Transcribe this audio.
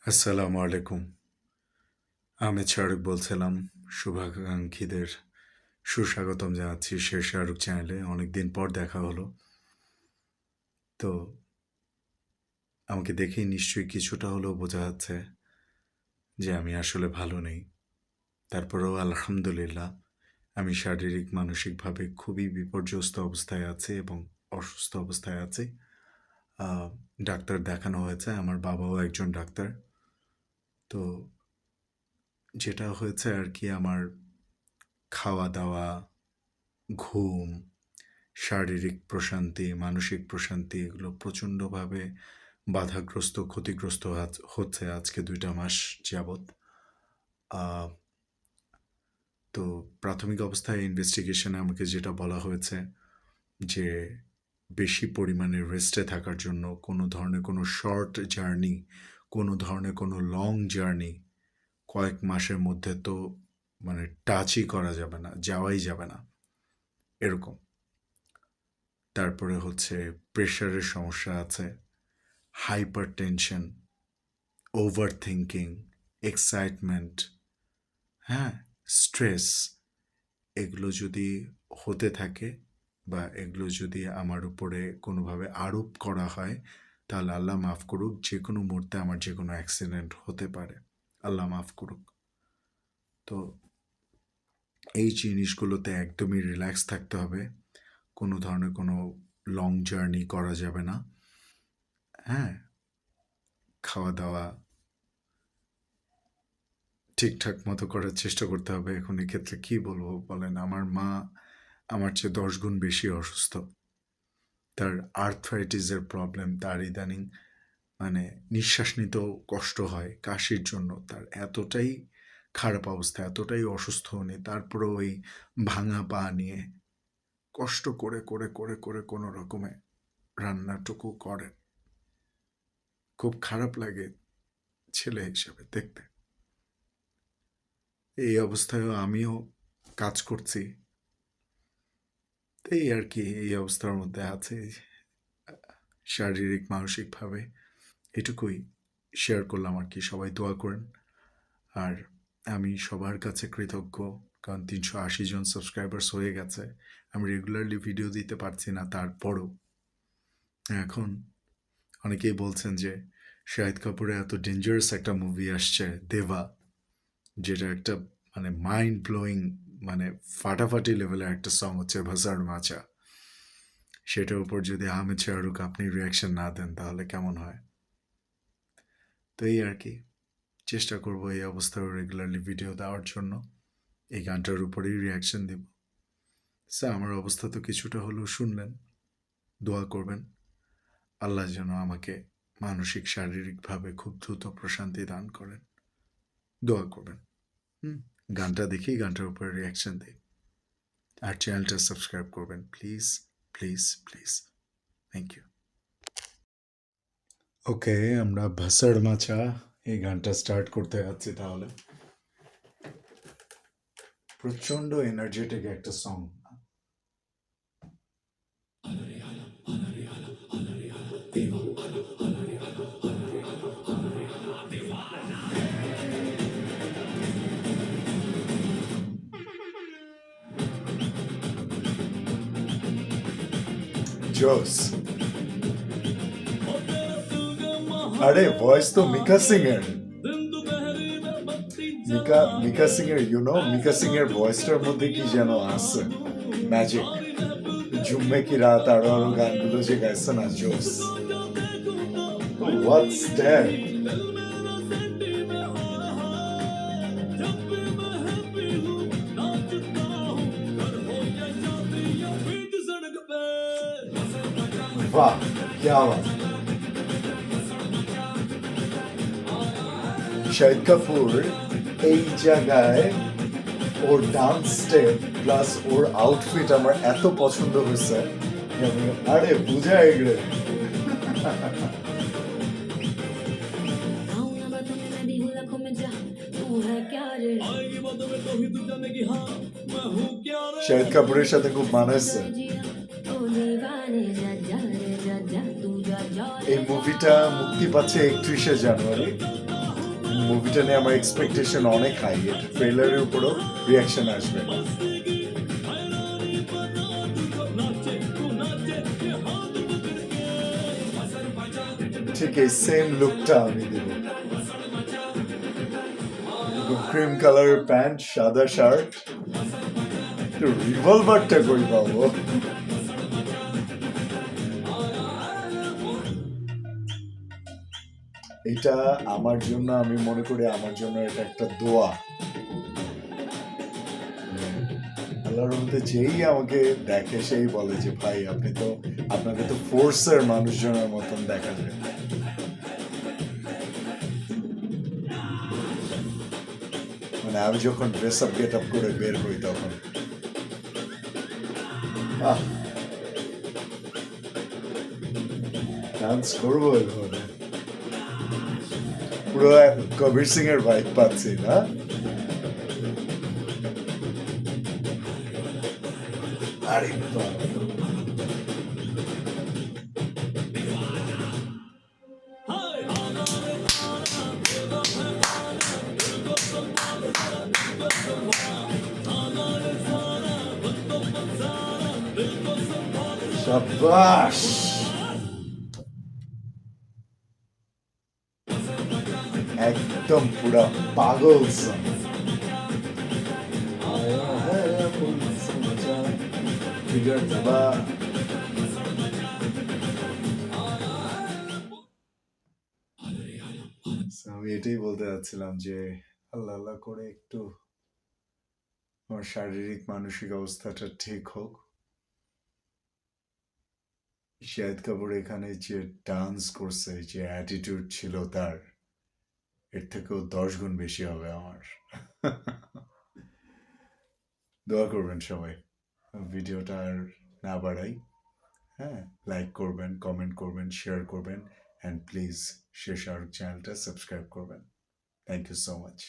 আসসালামু আলাইকুম। আহমেদ শাহরুখ বলছিলাম। শুভাকাঙ্ক্ষীদের সুস্বাগতম জানাচ্ছি শের শাহরুখ চ্যানেলে। অনেকদিন পর দেখা হলো। তো আমাকে দেখেই নিশ্চয়ই কিছুটা হলেও বোঝা যাচ্ছে যে আমি আসলে ভালো নেই। তারপরেও আলহামদুলিল্লাহ আমি শারীরিক মানসিকভাবে খুবই বিপর্যস্ত অবস্থায় আছি এবং অসুস্থ অবস্থায় আছি। আহ, ডাক্তার দেখানো হয়েছে, আমার বাবাও একজন ডাক্তার। তো যেটা হয়েছে আর কি, আমার খাওয়া দাওয়া, ঘুম, শারীরিক প্রশান্তি, মানসিক প্রশান্তি এগুলো প্রচণ্ডভাবে বাধাগ্রস্ত, ক্ষতিগ্রস্ত হচ্ছে আজকে ২টা মাস যাবৎ। আহ, তো প্রাথমিক অবস্থায় ইনভেস্টিগেশনে আমাকে যেটা বলা হয়েছে যে বেশি পরিমাণে রেস্টে থাকার জন্য কোনো ধরনের কোনো শর্ট জার্নি, কোনো ধরনের কোনো লং জার্নি কয়েক মাসের মধ্যে তো মানে টাচই করা যাবে না, যাওয়াই যাবে না, এরকম। তারপরে হচ্ছে প্রেশারের সমস্যা আছে, hyper tension, over thinking, excitement, হ্যাঁ, স্ট্রেস, এগুলো যদি হতে থাকে বা এগুলো যদি আমার উপরে কোনোভাবে আরোপ করা হয়, তাহলে আল্লাহ মাফ করুক, যে কোনো মুহূর্তে আমার যে কোনো অ্যাক্সিডেন্ট হতে পারে। আল্লাহ মাফ করুক। তো এই জিনিসগুলোতে একদমই রিল্যাক্স থাকতে হবে। কোনো ধরনের কোনো লং জার্নি করা যাবে না। হ্যাঁ, খাওয়া দাওয়া ঠিকঠাক মতো করার চেষ্টা করতে হবে। এখন এক্ষেত্রে কী বলবো বলেন? আমার মা আমার চেয়ে ১০ গুণ বেশি অসুস্থ। তার আর্থ্রাইটিসের প্রবলেম, তার ইদানিং মানে নিঃশ্বাস নিতেও কষ্ট হয় কাশির জন্য। তার এতটাই খারাপ অবস্থা, এতটাই অসুস্থ উনি, তারপরেও ওই ভাঙা পা নিয়ে কষ্ট করে করে করে করে কোনো রকমে রান্নাটুকু করেন। খুব খারাপ লাগে ছেলে হিসেবে দেখতে। এই অবস্থায়ও আমিও কাজ করছি। এই আর কি, এই অবস্থার মধ্যে আছে শারীরিক মানসিকভাবে। এটুকুই শেয়ার করলাম আর কি। সবাই দোয়া করেন। আর আমি সবার কাছে কৃতজ্ঞ, কারণ ৩৮০ জন সাবস্ক্রাইবার্স হয়ে গেছে। আমি রেগুলারলি ভিডিও দিতে পারছি না, তারপরও এখন অনেকেই বলছেন যে শাহিদ কাপুরের এত ডেঞ্জারাস একটা মুভি আসছে দেবা, যেটা একটা মানে মাইন্ড ব্লোয়িং, মানে ফাটাফাটি লেভেলের একটা সং হচ্ছে ভাসার মাচা। সেটার উপর যদি আহমেদ শাহরুখ আপনি রিয়াকশন না দেন তাহলে কেমন হয়? তো এই আর কি, চেষ্টা করব এই অবস্থায় রেগুলারলি ভিডিও দেওয়ার জন্য। এই গানটার উপরেই রিয়াকশন দেব। স্যার, আমার অবস্থা তো কিছুটা হলেও শুনলেন। দোয়া করবেন আল্লাহ যেন আমাকে মানসিক শারীরিকভাবে খুব দ্রুত প্রশান্তি দান করেন। দোয়া করবেন। হুম, গানটা দেখেই গানটার উপরে রিয়াকশন দিই। আর চ্যানেলটা সাবস্ক্রাইব করবেন please, please, please. Thank you. Okay, আমরা ভাসাড় মাছা এই গানটা স্টার্ট করতে যাচ্ছি তাহলে। প্রচণ্ড এনার্জেটিক একটা সং। জোস। আরে ভয়েস তো মিকা সিং এর। মিকা সিং এর, মিকা সিং এর ভয়েসটার মধ্যে কি যেন আছে ম্যাজিক। জুম্মে কি রাত, আরো আরো গানগুলো যে গাইছে না, জোস। What's that? বাহ, কি আওয়াজ! শাহিদ কাপুর এই জায়গায় ওর ডান্স স্টেপ প্লাস ওর আউটফিট আমার এত পছন্দ হয়েছে। আরে বুঝাই রে। শাহিদ কাপুরের সাথে খুব মানাইছে। এই মুভিটা মুক্তি পাচ্ছে ৩১শে জানুয়ারি। মুভিটা নিয়ে আমার এক্সপেকটেশন অনেক হাই, এটা ট্রেলারের উপরও রিয়াকশন আসবে। ঠিক এই সেম লুকটা আমি দেব, ক্রিম কালারের প্যান্ট, সাদা শার্ট, রিভলভারটা কই পাবো? এটা আমার জন্য, আমি মনে করি আমার জন্য এটা একটা দোয়া। আল্লাহর মধ্যে যেই আমাকে দেখে সেই বলে যে ভাই আপনি তো, আপনাকে তো ফোর্সের মানুষজনের মতন দেখা যায়। মানে আমি যখন ড্রেস আপ গেট আপ করে বের হই তখন ডান্স করবো এভাবে, পুরো কবির সিং এর ভাইব পাচ্ছি না? আরে শাবাশ, একদম পুরা পাগল সং। আমি এটাই বলতে চাচ্ছিলাম যে আল্লাহ আল্লাহ করে একটু আমার শারীরিক মানসিক অবস্থাটা ঠিক হোক। শাহিদ কাপুর এখানে যে ডান্স করছে, যে অ্যাটিটিউড ছিল তার, এর থেকেও 10 গুণ বেশি হবে আমার। দোয়া করবেন সবাই, ভিডিওটা আর না বাড়াই। হ্যাঁ, লাইক করবেন, কমেন্ট করবেন, শেয়ার করবেন, অ্যান্ড প্লিজ শেষ শাহরুখ চ্যানেলটা সাবস্ক্রাইব করবেন। Thank you so much.